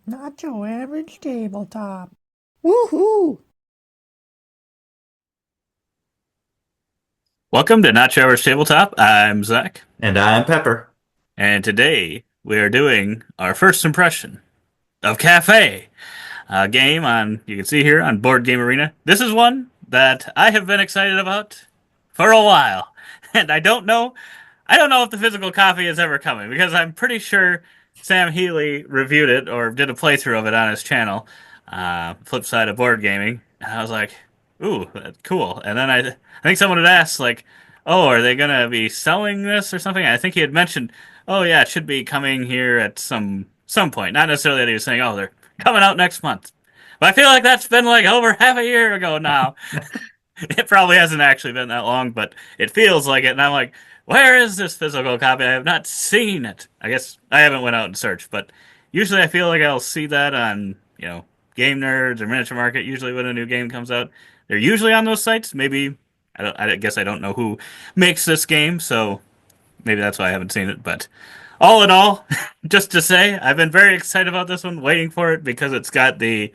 Not your average tabletop. Woohoo! Welcome to Not Your Average Tabletop. I'm Zach, And I'm Pepper. and today we are doing our first impression of Café, a game on you can see here on Board Game Arena. This is one that I have been excited about for a while, and I don't know if the physical copy is ever coming because I'm pretty sure Sam Healy reviewed it or did a playthrough of it on his channel, Flip Side of Board Gaming, and I was like, "Ooh, that's cool." And then I think someone had asked like, "Oh, are they gonna be selling this or something?" I think he had mentioned, "Oh yeah, it should be coming here at some point." Not necessarily that he was saying, "Oh, they're coming out next month," but I feel like that's been like over half a year ago now. It probably hasn't actually been that long, but it feels like it. And I'm like, where is this physical copy? I have not seen it. I guess I haven't went out and searched, but usually I feel like I'll see that on, Game Nerds or Miniature Market. Usually when a new game comes out, they're usually on those sites. Maybe I guess I don't know who makes this game, so maybe that's why I haven't seen it. But all in all, just to say, I've been very excited about this one, waiting for it because it's got the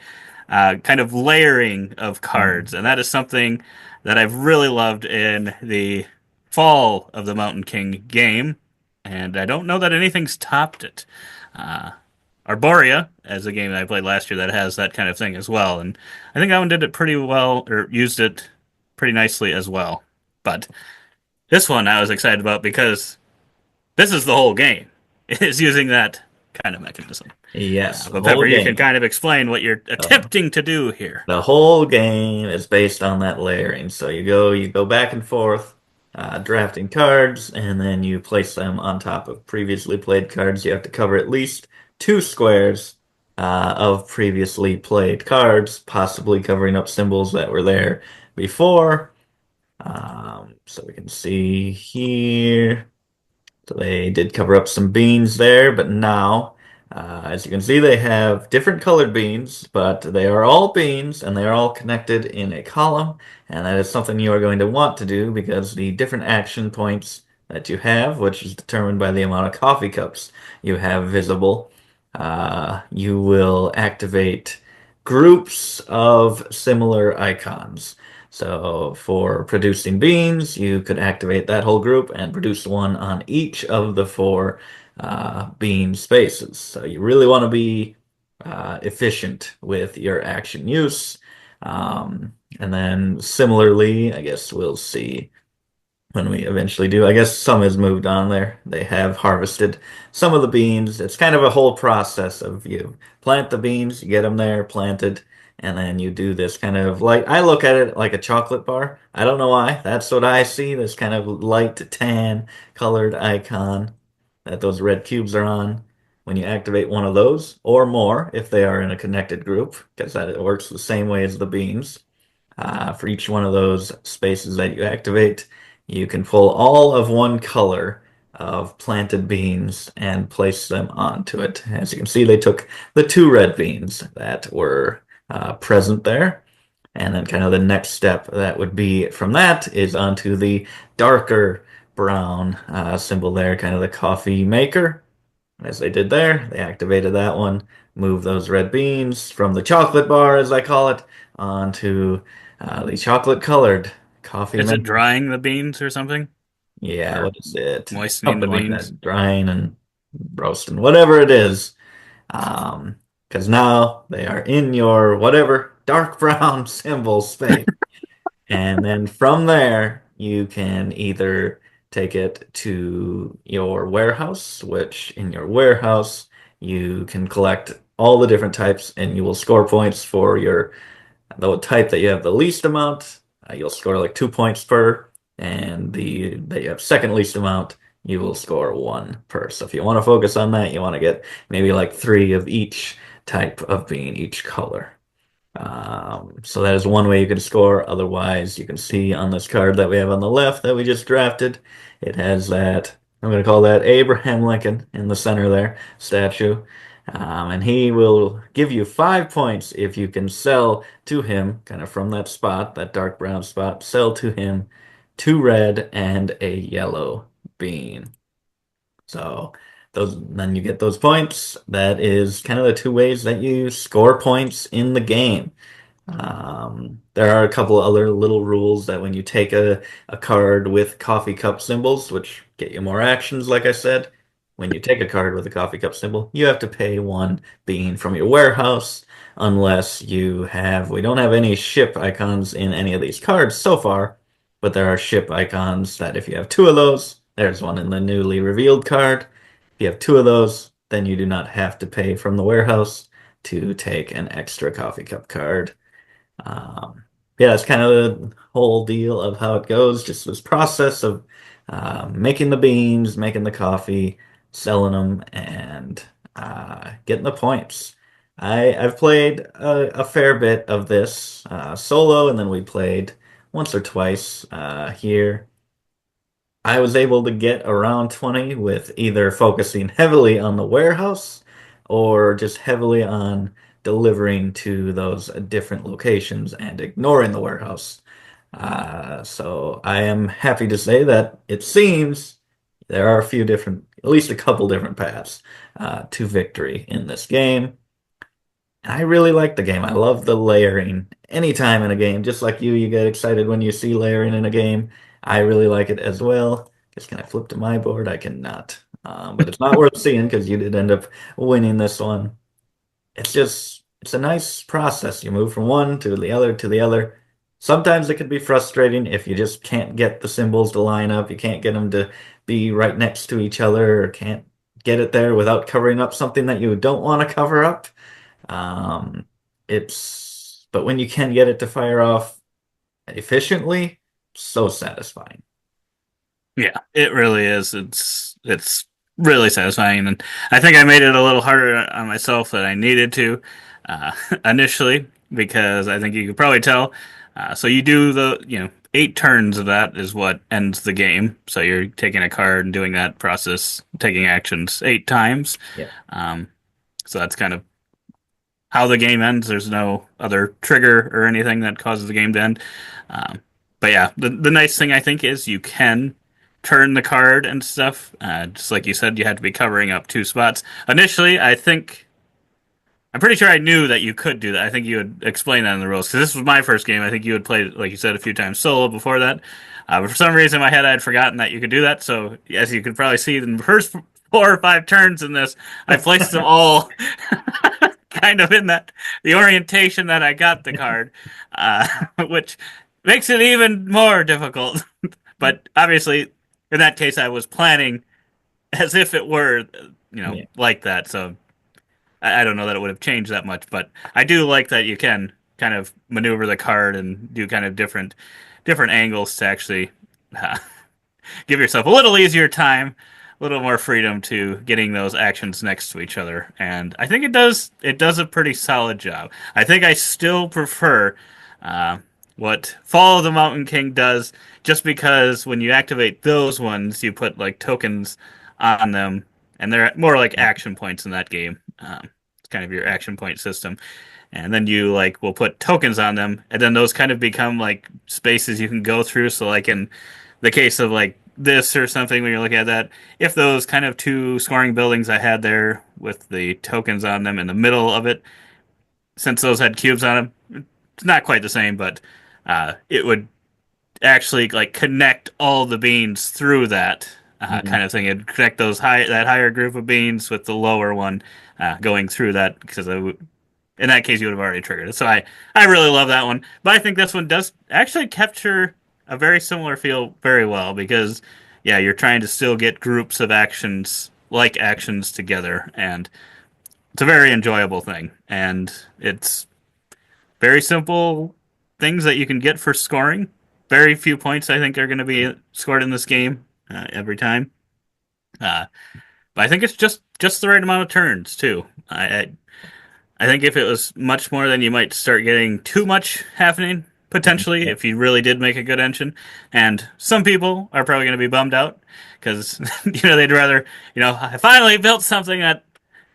kind of layering of cards, Mhm. and that is something that I've really loved in the Fall of the Mountain King game, and I don't know that anything's topped it. Uh, Arborea, as a game that I played last year, that has that kind of thing as well, and I think that one did it pretty well, or used it pretty nicely as well. But this one I was excited about because this is the whole game. It is using that kind of mechanism. Yes, the But whole Pepper, you can game. kind of explain what you're Uh, attempting to do here. the whole game is based on that layering. So you go back and forth, drafting cards, and then you place them on top of previously played cards. You have to cover at least two squares of previously played cards, possibly covering up symbols that were there before. So we can see here. So they did cover up some beans there, but now, as you can see, they have different colored beans, but they are all beans and they are all connected in a column. And that is something you are going to want to do because the different action points that you have, which is determined by the amount of coffee cups you have visible, you will activate groups of similar icons. So for producing beans, you could activate that whole group and produce one on each of the four bean spaces. So you really want to be efficient with your action use. And then similarly, I guess we'll see when we eventually do. I guess some has moved on there. They have harvested some of the beans. It's kind of a whole process of you plant the beans, you get them there planted, and then you do this kind of like I look at it like a chocolate bar. I don't know why. That's what I see. This kind of light tan colored icon that those red cubes are on. When you activate one of those or more, if they are in a connected group, because that it works the same way as the beans. For each one of those spaces that you activate, you can pull all of one color of planted beans and place them onto it. As you can see, they took the two red beans that were present there. And then kind of the next step that would be from that is onto the darker brown symbol there, kind of the coffee maker. As they did there, they activated that one, moved those red beans from the chocolate bar, as I call it, onto the chocolate colored coffee Is it maker. drying the beans or something? Yeah, Or what is it? moistening the Something like beans? that. Drying and roasting, whatever it is. Um, because now they are in your whatever dark brown symbol space. And then from there, you can either take it to your warehouse, which in your warehouse, you can collect all the different types and you will score points for your the type that you have the least amount. You'll score like 2 points per, and the that you have second least amount, you will score one per. So if you want to focus on that, you want to get maybe like three of each type of bean, each color. So that is one way you can score. Otherwise, you can see on this card that we have on the left that we just drafted, it has that, I'm going to call that Abraham Lincoln in the center there, statue. And he will give you 5 points if you can sell to him, kind of from that spot, that dark brown spot, sell to him two red and a yellow bean. So Then you get those points. That is kind of the two ways that you score points in the game. There are a couple other little rules that when you take a card with coffee cup symbols, which get you more actions, like I said, when you take a card with a coffee cup symbol, you have to pay one bean from your warehouse, unless we don't have any ship icons in any of these cards so far, but there are ship icons that if you have two of those, there's one in the newly revealed card. If you have two of those, then you do not have to pay from the warehouse to take an extra coffee cup card. Um, yeah, it's kind of the whole deal of how it goes. Just this process of making the beans, making the coffee, selling them, and getting the points. I've played a fair bit of this solo, and then we played once or twice here. I was able to get around 20 with either focusing heavily on the warehouse or just heavily on delivering to those different locations and ignoring the warehouse. So I am happy to say that it seems there are a few different, at least a couple different paths to victory in this game. I really like the game. I love the layering. Anytime in a game, just like you get excited when you see layering in a game. I really like it as well. Just can I flip to my board? I cannot. But it's not worth seeing because you did end up winning this one. It's a nice process. You move from one to the other to the other. Sometimes it can be frustrating if you just can't get the symbols to line up. You can't get them to be right next to each other or can't get it there without covering up something that you don't want to cover up. Um, but when you can get it to fire off efficiently, so satisfying. Yeah, it really is. It's really satisfying, and I think I made it a little harder on myself than I needed to uh, initially because I think you could probably tell. So you do eight turns of that is what ends the game. So you're taking a card and doing that process, taking actions eight times. Yeah. Um, so that's kind of how the game ends. There's no other trigger or anything that causes the game to end. Um, but yeah, the nice thing I think is you can turn the card and stuff. Just like you said, you had to be covering up two spots. Initially, I'm pretty sure I knew that you could do that. I think you would explain that in the rules because this was my first game. I think you had played, like you said, a few times solo before that. But for some reason, in my head, I had forgotten that you could do that. So, as you could probably see, in the first 4 or 5 turns in this, I placed them all kind of in the orientation that I got the card, uh, which makes it even more difficult. But obviously, in that case, I was planning as if it were, Yeah. like that. So I don't know that it would have changed that much, but I do like that you can kind of maneuver the card and do kind of different angles to actually uh, give yourself a little easier time, a little more freedom to getting those actions next to each other. And I think it does a pretty solid job. I think I still prefer uh, what Fall of the Mountain King does, just because when you activate those ones, you put like tokens on them, and they're more like action points in that game. It's kind of your action point system. And then you like will put tokens on them, and then those kind of become like spaces you can go through. So like in the case of like this or something, when you're looking at that, if those kind of two scoring buildings I had there with the tokens on them in the middle of it, since those had cubes on them, it's not quite the same, but it would actually like connect all the beans through that Mhm. kind of thing. It'd connect that higher group of beans with the lower one going through that because in that case you would have already triggered it. So I really love that one, but I think this one does actually capture a very similar feel very well because yeah, you're trying to still get groups of actions together, and it's a very enjoyable thing, and it's very simple things that you can get for scoring. Very few points I think are going to be scored in this game every time. Uh, but I think it's just the right amount of turns too. I think if it was much more, then you might start getting too much happening potentially Yeah. if you really did make a good engine. And some people are probably going to be bummed out because they'd rather I finally built something that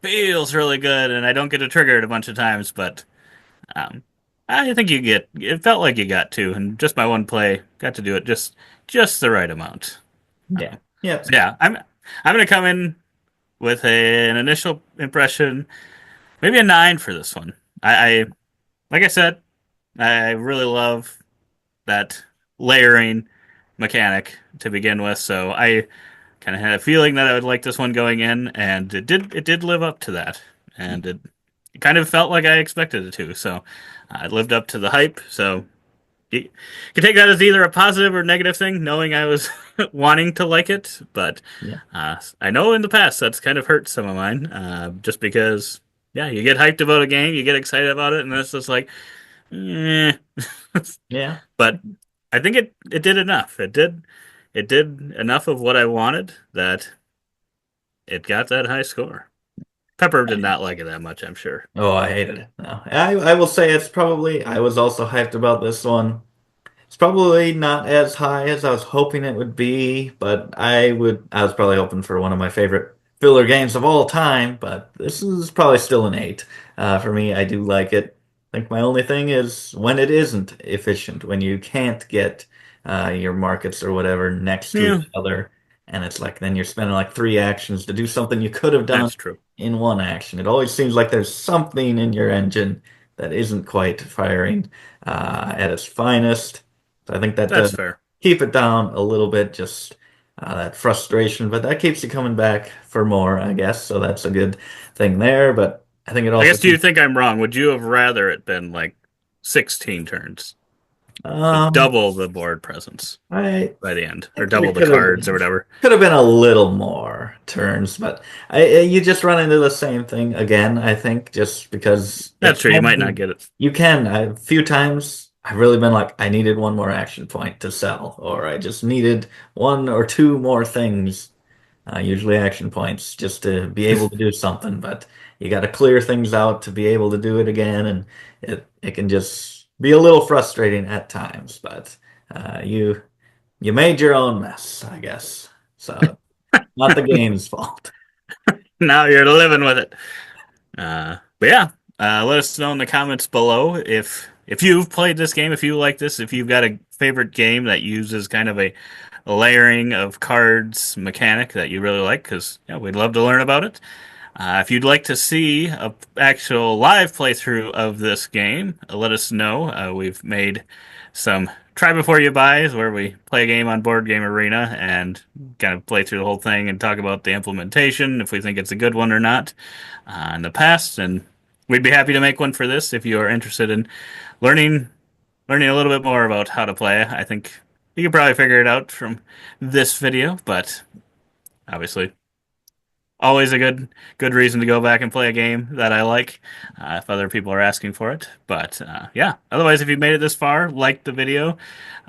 feels really good and I don't get to trigger it a bunch of times, but um, I think it felt like you got to, and just by one play, got to do it just the right amount. Yeah. Yep. So yeah, I'm gonna come in. with an initial impression, maybe a 9 for this one. I like I said, I really love that layering mechanic to begin with, so I kind of had a feeling that I would like this one going in, and it did live up to that, and it kind of felt like I expected it to. So it lived up to the hype. So you can take that as either a positive or negative thing, knowing I was wanting to like it. But Yeah. I know in the past that's kind of hurt some of mine, just because. Yeah, you get hyped about a game, you get excited about it, and it's just like, eh. Yeah. But I think it did enough. It did enough of what I wanted that it got that high score. Pepper did not like it that much, I'm sure. Oh, I hated it. No, I will say it's probably, I was also hyped about this one. It's probably not as high as I was hoping it would be, but I was probably hoping for one of my favorite filler games of all time, but this is probably still an 8. For me, I do like it. I think my only thing is when it isn't efficient, when you can't get your markets or whatever next to Yeah, each other, and it's like then you're spending like 3 actions to do something you could have done that's true. in one action. It always seems like there's something in your engine that isn't quite firing at its finest. So I think that That's does fair. keep it down a little bit, just that frustration, but that keeps you coming back for more, I guess. So that's a good thing there. But I think it I also guess, do you keeps, think I'm wrong? Would you have rather it been like 16 turns? So um, double the board presence I by the end, or think double it the cards or whatever. could have been a little more turns, but you just run into the same thing again. I think just because That's it true. You can might not be, get it. you can. A few times I've really been like, I needed one more action point to sell, or I just needed one or two more things, usually action points, just to be able to do something. But you got to clear things out to be able to do it again, and it can just be a little frustrating at times. But you made your own mess, I guess. So not the game's fault. Now you're living with it. But yeah, let us know in the comments below if you've played this game, if you like this, if you've got a favorite game that uses kind of a layering of cards mechanic that you really like, because yeah, we'd love to learn about it. If you'd like to see a actual live playthrough of this game, let us know. We've made some try before you buys where we play a game on Board Game Arena and kind of play through the whole thing and talk about the implementation, if we think it's a good one or not, in the past. And we'd be happy to make one for this if you are interested in learning learning a little bit more about how to play. I think you can probably figure it out from this video, but obviously always a good reason to go back and play a game that I like if other people are asking for it. But yeah, otherwise, if you made it this far, like the video,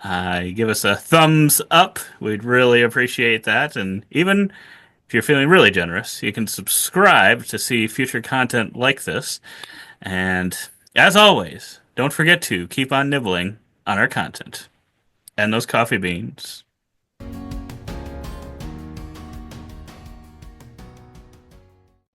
you give us a thumbs up. We'd really appreciate that. And even if you're feeling really generous, you can subscribe to see future content like this. And as always, don't forget to keep on nibbling on our content and those coffee beans.